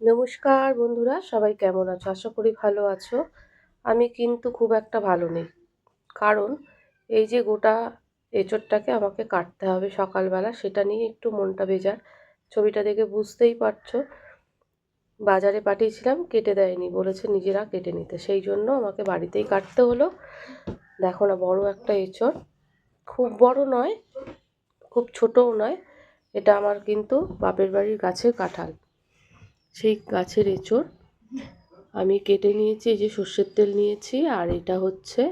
নমস্কার বন্ধুরা, সবাই কেমন আছো? আশা করি ভালো আছো। আমি কিন্তু খুব একটা ভালো নেই। কারণ এই যে গোটা এঁচোড়টাকে আমাকে কাটতে হবে সকালবেলা, সেটা নিয়ে একটু মনটা বেজার। ছবিটা দেখে বুঝতেই পারছো। বাজারে পাঠিয়েছিলাম, কেটে দেয়নি, বলেছে নিজেরা কেটে নিতে, সেই জন্য আমাকে বাড়িতেই কাটতে হলো। দেখো না, বড় একটা এঁচোড়, খুব বড় নয়, খুব ছোটও নয়। এটা আমার কিন্তু বাপের বাড়ির গাছের কাঁঠাল, সেই গাছের এঁচোড় আমি কেটে নিয়েছি। এই যে সর্ষের তেল নিয়েছি, আর এটা হচ্ছে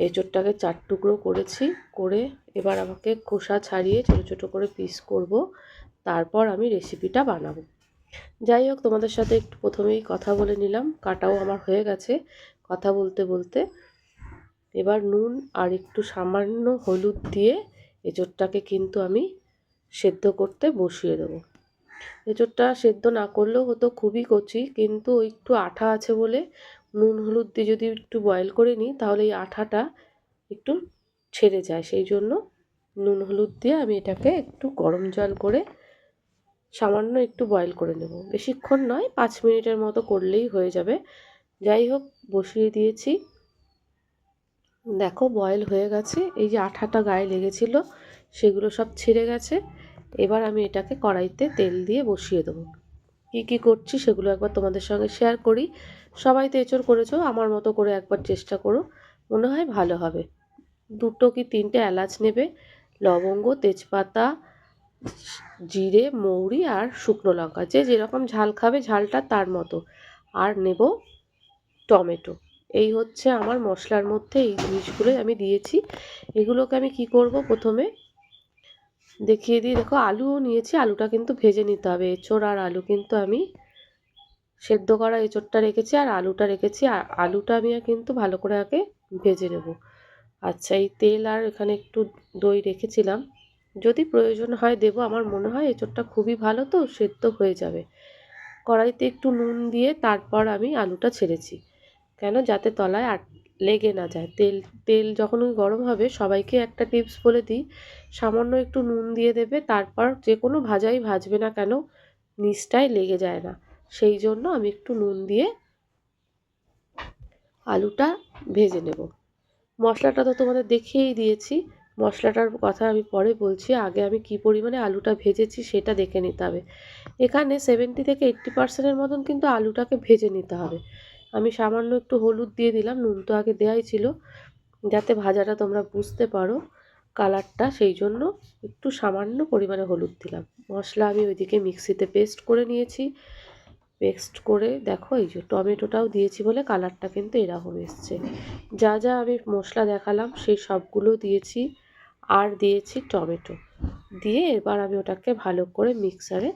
এঁচোড়টাকে 4 টুকরো করেছি। করে এবার আমাকে খোসা ছাড়িয়ে ছোটো ছোটো করে পিস করব, তারপর আমি রেসিপিটা বানাবো। যাই হোক, তোমাদের সাথে একটু প্রথমেই কথা বলে নিলাম, কাটাও আমার হয়ে গেছে। কথা বলতে বলতে এবার নুন আর একটু সামান্য হলুদ দিয়ে এঁচোড়টাকে কিন্তু আমি সেদ্ধ করতে বসিয়ে দেবো। এঁচোড়টা সেদ্ধ না করলেও হতো, খুবই কচি, কিন্তু একটু আঠা আছে বলে নুন হলুদ দিয়ে যদি একটু বয়েল করে নিই তাহলে এই আঠাটা একটু ছেড়ে যায়। সেই জন্য নুন হলুদ দিয়ে আমি এটাকে একটু গরম জল করে সামান্য একটু বয়েল করে নেব। বেশিক্ষণ নয়, 5 মিনিটের মতো করলেই হয়ে যাবে। যাই হোক, বসিয়ে দিয়েছি। দেখো বয়েল হয়ে গেছে। এই যে আঠাটা গায়ে লেগেছিল সেগুলো সব ছিঁড়ে গেছে। এবার আমি এটাকে কড়াইতে তেল দিয়ে বসিয়ে দেবো। কী কী করছি সেগুলো একবার তোমাদের সঙ্গে শেয়ার করি। সবাই তো এঁচোড় করেছো, আমার মতো করে একবার চেষ্টা করো, মনে হয় ভালো হবে। 2 কি 3টে এলাচ নেবে, লবঙ্গ, তেজপাতা, জিরে, মৌরি আর শুকনো লঙ্কা, যে যেরকম ঝাল খাবে ঝালটা তার মতো। আর নেব টমেটো। এই হচ্ছে আমার মশলার মধ্যে এই জিনিসগুলোই আমি দিয়েছি। এগুলোকে আমি কি করব, প্রথমে দেখিয়ে দিই। দেখো, আলুও নিয়েছি, আলুটা কিন্তু ভেজে নিতে হবে। এঁচোড় আর আলু কিন্তু আমি সেদ্ধ করা এঁচোড়টা রেখেছি আর আলুটা রেখেছি, আর আলুটা আমি কিন্তু ভালো করে আগে ভেজে নেব। আচ্ছা, এই তেল আর এখানে একটু দই রেখেছিলাম, যদি প্রয়োজন হয় দেবো। আমার মনে হয় এঁচোড়টা খুবই ভালো, তো সেদ্ধ হয়ে যাবে। কড়াইতে একটু নুন দিয়ে তারপর আমি আলুটা ছেড়েছি, কেন যাতে তলায় আর লেগে না যায়। তেল তেল যখন ওই গরম হবে, সবাইকে একটা টিপস বলে দিই, সামান্য একটু নুন দিয়ে দেবে। তারপর যে কোনো ভাজাই ভাজবে না কেন, নিচটায় লেগে যায় না। সেই জন্য আমি একটু নুন দিয়ে আলুটা ভেজে নেব। মশলাটা তো তোমাদের দেখিয়েই দিয়েছি, মশলাটার কথা আমি পরে বলছি। আগে আমি কি পরিমাণে আলুটা ভেজেছি সেটা দেখে নিতে হবে। এখানে 70 থেকে 80% মতন কিন্তু আলুটাকে ভেজে নিতে হবে। আমি সামান্য একটু হলুদ দিয়ে দিলাম, নুন তো আগে দেওয়াই ছিল, যাতে ভাজাটা তোমরা বুঝতে পারো কালারটা, সেই জন্য একটু সামান্য পরিমাণে হলুদ দিলাম। মশলা আমি ওইদিকে মিক্সিতে পেস্ট করে নিয়েছি। পেস্ট করে দেখো, এই যে টমেটোটাও দিয়েছি বলে কালারটা কিন্তু এরকম এসছে। যা যা আমি মশলা দেখালাম সেই সবগুলো দিয়েছি, আর দিয়েছি টমেটো দিয়ে। এবার আমি ওটাকে ভালো করে মিক্সারে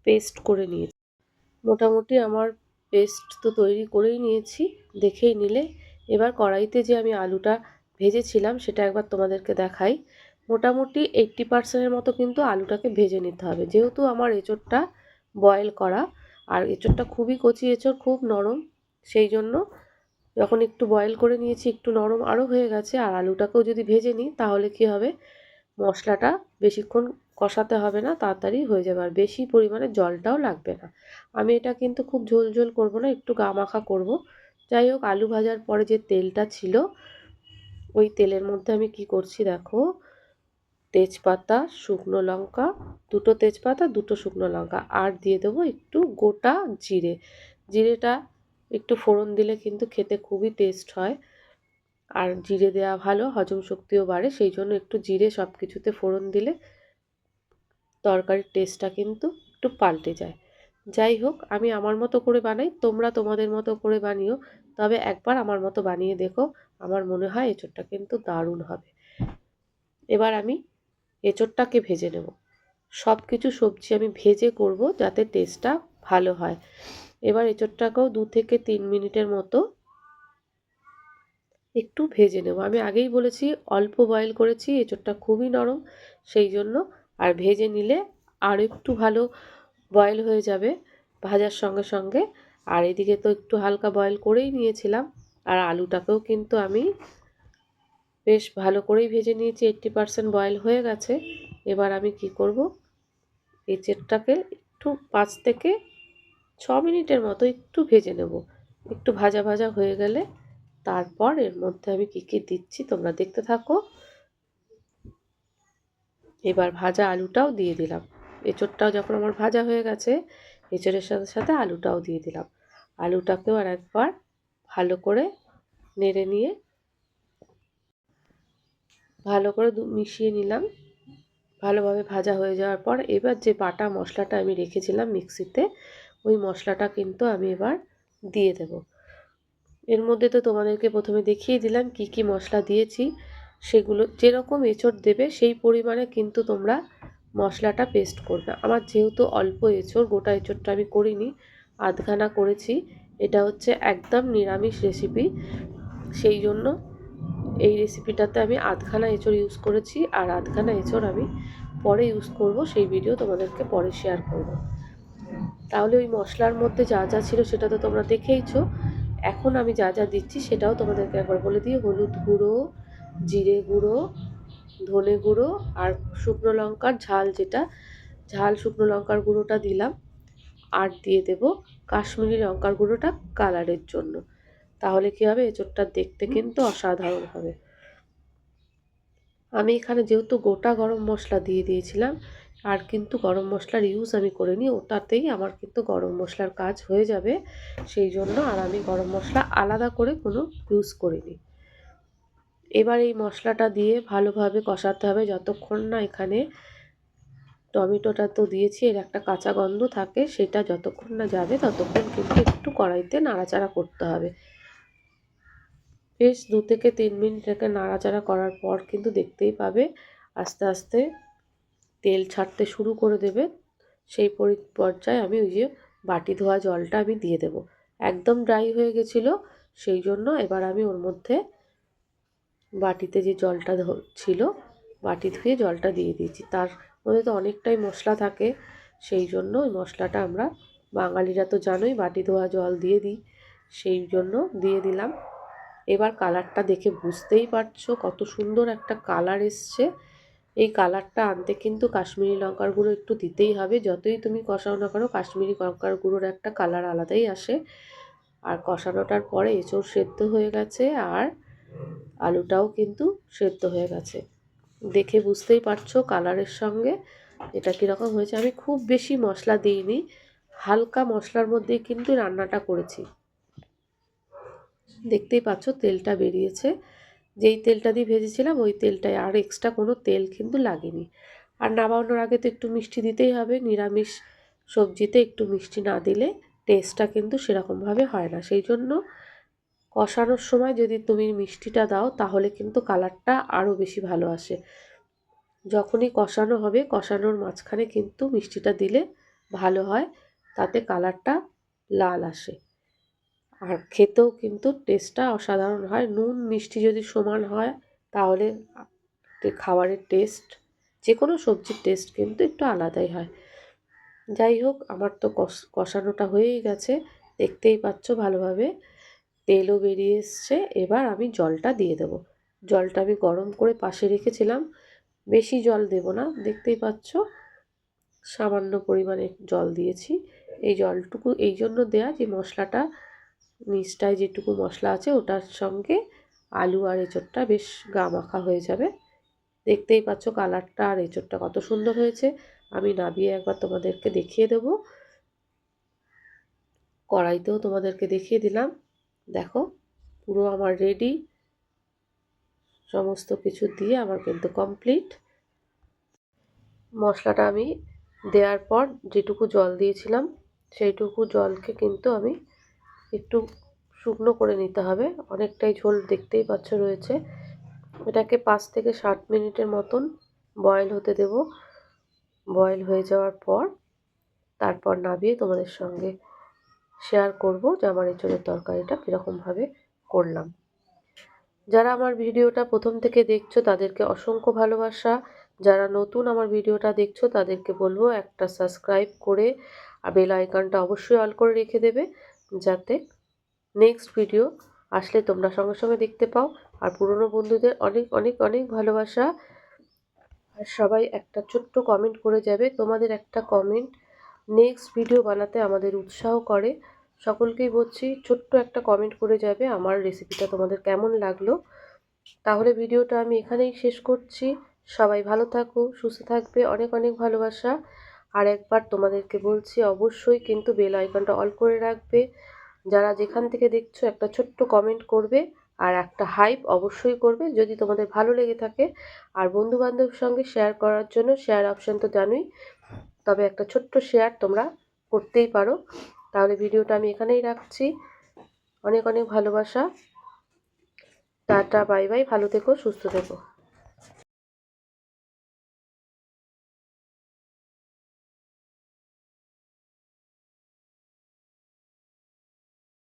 পেস্ট করে নিয়েছি। মোটামুটি আমার পেস্ট তো তৈরি করেই নিয়েছি, দেখেই নিলে। এবার কড়াইতে যে আমি আলুটা ভেজেছিলাম সেটা একবার তোমাদেরকে দেখাই। মোটামুটি 80% মতো কিন্তু আলুটাকে ভেজে নিতে হবে, যেহেতু আমার এঁচোড়টা বয়েল করা। আর এঁচোড়টা খুবই কচি এঁচোড়, খুব নরম, সেই জন্য যখন একটু বয়েল করে নিয়েছি একটু নরম আরও হয়ে গেছে। আর আলুটাকেও যদি ভেজে নিই তাহলে কি হবে, মশলাটা বেশিক্ষণ কষাতে হবে না, তাড়াতাড়ি হয়ে যাবে, আর বেশি পরিমাণে জলটাও লাগবে না। আমি এটা কিন্তু খুব ঝোল ঝোল করব না, একটু গা মাখা করব। যাই হোক, আলু ভাজার পরে যে তেলটা ছিল, ওই তেলের মধ্যে আমি কি করছি দেখো, তেজপাতা, শুকনো লঙ্কা, 2টো তেজপাতা, 2টো শুকনো লঙ্কা, আর দিয়ে দেবো একটু গোটা জিরে। জিরেটা একটু ফোড়ন দিলে কিন্তু খেতে খুবই টেস্ট হয়, আর জিরে দেওয়া ভালো, হজম শক্তিও বাড়ে, সেই জন্য একটু জিরে সব কিছুতে ফোড়ন দিলে তরকারির টেস্টটা কিন্তু একটু পাল্টে যায়। যাই হোক, আমি আমার মতো করে বানাই, তোমরা তোমাদের মতো করে বানিও, তবে একবার আমার মতো বানিয়ে দেখো, আমার মনে হয় এঁচোড়টা কিন্তু দারুণ হবে। এবার আমি এঁচোড়টাকে ভেজে নেব। সব কিছু সবজি আমি ভেজে করব যাতে টেস্টটা ভালো হয়। এবার এঁচোড়টাকেও 2 থেকে 3 মিনিটের মতো একটু ভেজে নেব। আমি আগেই বলেছি অল্প বয়েল করেছি, এঁচোড়টা খুবই নরম, সেই জন্য। আর ভেজে নিলে আর একটু ভালো বয়েল হয়ে যাবে ভাজার সঙ্গে সঙ্গে। আর এদিকে তো একটু হালকা বয়েল করেই নিয়েছিলাম, আর আলুটাকেও কিন্তু আমি বেশ ভালো করেই ভেজে নিয়েছি, 80% বয়েল হয়ে গেছে। এবার আমি কি করব, এঁচোড়টাকে একটু 5 থেকে মিনিটের মতো একটু ভেজে নেব। একটু ভাজা ভাজা হয়ে গেলে তারপর এর মধ্যে আমি কী কী দিচ্ছি তোমরা দেখতে থাকো। এবার ভাজা আলুটাও দিয়ে দিলাম। এঁচোড়টাও যখন আমার ভাজা হয়ে গেছে, এঁচোড়ের সাথে সাথে আলুটাও দিয়ে দিলাম। আলুটাকেও আর একবার ভালো করে নেড়ে নিয়ে ভালো করে মিশিয়ে নিলাম। ভালোভাবে ভাজা হয়ে যাওয়ার পর এবার যে বাটা মশলাটা আমি রেখেছিলাম মিক্সিতে, ওই মশলাটা কিন্তু আমি এবার দিয়ে দেব। এর মধ্যে তো তোমাদেরকে প্রথমে দেখিয়ে দিলাম কি কি মশলা দিয়েছি। সেগুলো যেরকম এঁচোড় দেবে সেই পরিমাণে কিন্তু তোমরা মশলাটা পেস্ট করবে। আমার যেহেতু অল্প এঁচোড়, গোটা এঁচোড়টা আমি করিনি, আধখানা করেছি। এটা হচ্ছে একদম নিরামিষ রেসিপি, সেই জন্য এই রেসিপিটাতে আমি আধখানা এঁচোড় ইউজ করেছি, আর আধখানা এঁচোড় আমি পরে ইউজ করব, সেই ভিডিও তোমাদেরকে পরে শেয়ার করব। তাহলে ওই মশলার মধ্যে যা যা ছিল সেটা তো তোমরা দেখেইছো। এখন আমি যা যা দিচ্ছি সেটাও তোমাদেরকে একবার বলে দিই। হলুদ গুঁড়ো, জিরে গুঁড়ো, ধনে গুঁড়ো আর শুকনো লঙ্কার ঝাল, যেটা ঝাল শুকনো লঙ্কার গুঁড়োটা দিলাম। আর দিয়ে দেব কাশ্মীরি লঙ্কার গুঁড়োটা কালারের জন্য। তাহলে কী হবে, এঁচোড়টা দেখতে কিন্তু অসাধারণ হবে। আমি এখানে যেহেতু গোটা গরম মশলা দিয়ে দিয়েছিলাম, আর কিন্তু গরম মশলার ইউজ আমি করিনি, ওটাতেই আমার কিন্তু গরম মশলার কাজ হয়ে যাবে, সেই জন্য আর আমি গরম মশলা আলাদা করে কোনো ইউজ করিনি। এবার এই মশলাটা দিয়ে ভালোভাবে কষাতে হবে যতক্ষণ না এখানে টমেটোটা তো দিয়েছি, এর একটা কাঁচা গন্ধ থাকে, সেটা যতক্ষণ না যাবে ততক্ষণ কিন্তু একটু কড়াইতে নাড়াচাড়া করতে হবে। বেশ 2 থেকে 3 মিনিট এটাকে নাড়াচাড়া করার পর কিন্তু দেখতেই পাবে আস্তে আস্তে তেল ছাড়তে শুরু করে দেবে। সেই পর্যায়ে আমি ওই যে বাটি ধোয়া জলটা আমি দিয়ে দেব। একদম ড্রাই হয়ে গেছিলো, সেই জন্য এবার আমি ওর মধ্যে বাটিতে যে জলটা ছিল, বাটি ধুয়ে জলটা দিয়ে দিয়েছি। তার মধ্যে তো অনেকটাই মশলা থাকে, সেই জন্য ওই মশলাটা আমরা বাঙালিরা তো জানোই বাটি ধোয়া জল দিয়ে দিই, সেই জন্য দিয়ে দিলাম। এবার কালারটা দেখে বুঝতেই পারছো কত সুন্দর একটা কালার এসছে। এই কালারটা আনতে কিন্তু কাশ্মীরি লঙ্কার গুঁড়ো একটু দিতেই হবে। যতই তুমি কষাও না করো, কাশ্মীরি লঙ্কার গুঁড়োর একটা কালার আলাদাই আসে। আর কষানোটার পরে এঁচোড় সেদ্ধ হয়ে গেছে, আর আলুটাও কিন্তু সেদ্ধ হয়ে গেছে। দেখে বুঝতেই পারছো কালারের সঙ্গে এটা কীরকম হয়েছে। আমি খুব বেশি মশলা দিইনি, হালকা মশলার মধ্যেই কিন্তু রান্নাটা করেছি। দেখতেই পাচ্ছ তেলটা বেরিয়েছে, যেই তেলটা দিয়ে ভেজেছিলাম ওই তেলটায়, আর এক্সট্রা কোনো তেল কিন্তু লাগেনি। আর নামানোর আগে তো একটু মিষ্টি দিতেই হবে, নিরামিষ সবজিতে একটু মিষ্টি না দিলে টেস্টটা কিন্তু সেরকমভাবে হয় না। সেই জন্য কষানোর সময় যদি তুমি মিষ্টিটা দাও তাহলে কিন্তু কালারটা আরও বেশি ভালো আসে। যখনই কষানো হবে, কষানোর মাঝখানে কিন্তু মিষ্টিটা দিলে ভালো হয়, তাতে কালারটা লাল আসে, আর খেতেও কিন্তু টেস্টটা অসাধারণ হয়। নুন মিষ্টি যদি সমান হয় তাহলে খাবারের টেস্ট, যে কোনো সবজির টেস্ট কিন্তু একটু আলাদাই হয়। যাই হোক, আমার তো কষানোটা হয়েই গেছে, দেখতেই পাচ্ছ ভালোভাবে তেলও বেরিয়ে এসছে। এবার আমি জলটা দিয়ে দেব। জলটা আমি গরম করে পাশে রেখেছিলাম, বেশি জল দেব না, দেখতেই পাচ্ছ সামান্য পরিমাণে জল দিয়েছি। এই জলটুকু এই জন্য দেয়া যে মশলাটা নিচটায় যেটুকু মশলা আছে ওটার সঙ্গে আলু আর এঁচোড়টা বেশ গা মাখা হয়ে যাবে। দেখতেই পাচ্ছ কালারটা আর এঁচোড়টা কত সুন্দর হয়েছে। আমি নামিয়ে একবার তোমাদেরকে দেখিয়ে দেব, কড়াইতেও তোমাদেরকে দেখিয়ে দিলাম। দেখো পুরো আমার রেডি, সমস্ত কিছু দিয়ে আমার কিন্তু কমপ্লিট। মশলাটা আমি দেওয়ার পর যেটুকু জল দিয়েছিলাম সেইটুকু জলকে কিন্তু আমি একটু শুকনো করে নিতে হবে, অনেকটাই ঝোল দেখতেই পাচ্ছ রয়েছে। এটাকে 5 থেকে 7 মিনিটের মতন বয়েল হতে দেব। বয়েল হয়ে যাওয়ার পর তারপর নামিয়ে তোমাদের সঙ্গে শেয়ার করব যে আমার এঁচোড়ের তরকারিটা কীরকমভাবে করলাম। যারা আমার ভিডিওটা প্রথম থেকে দেখছো তাদেরকে অসংখ্য ভালোবাসা। যারা নতুন আমার ভিডিওটা দেখছো তাদেরকে বলবো একটা সাবস্ক্রাইব করে আর বেল আইকনটা অবশ্যই অল করে রেখে দেবে, যাতে নেক্সট ভিডিও আসলে তোমরা সঙ্গে সঙ্গে দেখতে পাও। আর পুরনো বন্ধুদের অনেক অনেক অনেক ভালোবাসা। আর সবাই একটা ছোট্ট কমেন্ট করে যাবে, তোমাদের একটা কমেন্ট নেক্সট ভিডিও বানাতে আমাদের উৎসাহ করে। সকলকেই বলছি ছোট্ট একটা কমেন্ট করে যাবে আমার রেসিপিটা তোমাদের কেমন লাগলো। তাহলে ভিডিওটা আমি এখানেই শেষ করছি। সবাই ভালো থাকো, সুস্থ থাকবে, অনেক অনেক ভালোবাসা। আর একবার তোমাদেরকে বলছি অবশ্যই কিন্তু বেল আইকনটা অল করে রাখবে। যারা যেখান থেকে দেখছো একটা ছোট্ট কমেন্ট করবে আর একটা হাইপ অবশ্যই করবে যদি তোমাদের ভালো লেগে থাকে। আর বন্ধুবান্ধবের সঙ্গে শেয়ার করার জন্য শেয়ার অপশান তো জানোই, তবে একটা ছোট্ট শেয়ার তোমরা করতেই পারো। তাহলে ভিডিওটা আমি এখানেই রাখছি। অনেক অনেক ভালোবাসা। টাটা, বাই বাই, ভালো থেকো, সুস্থ থেকো।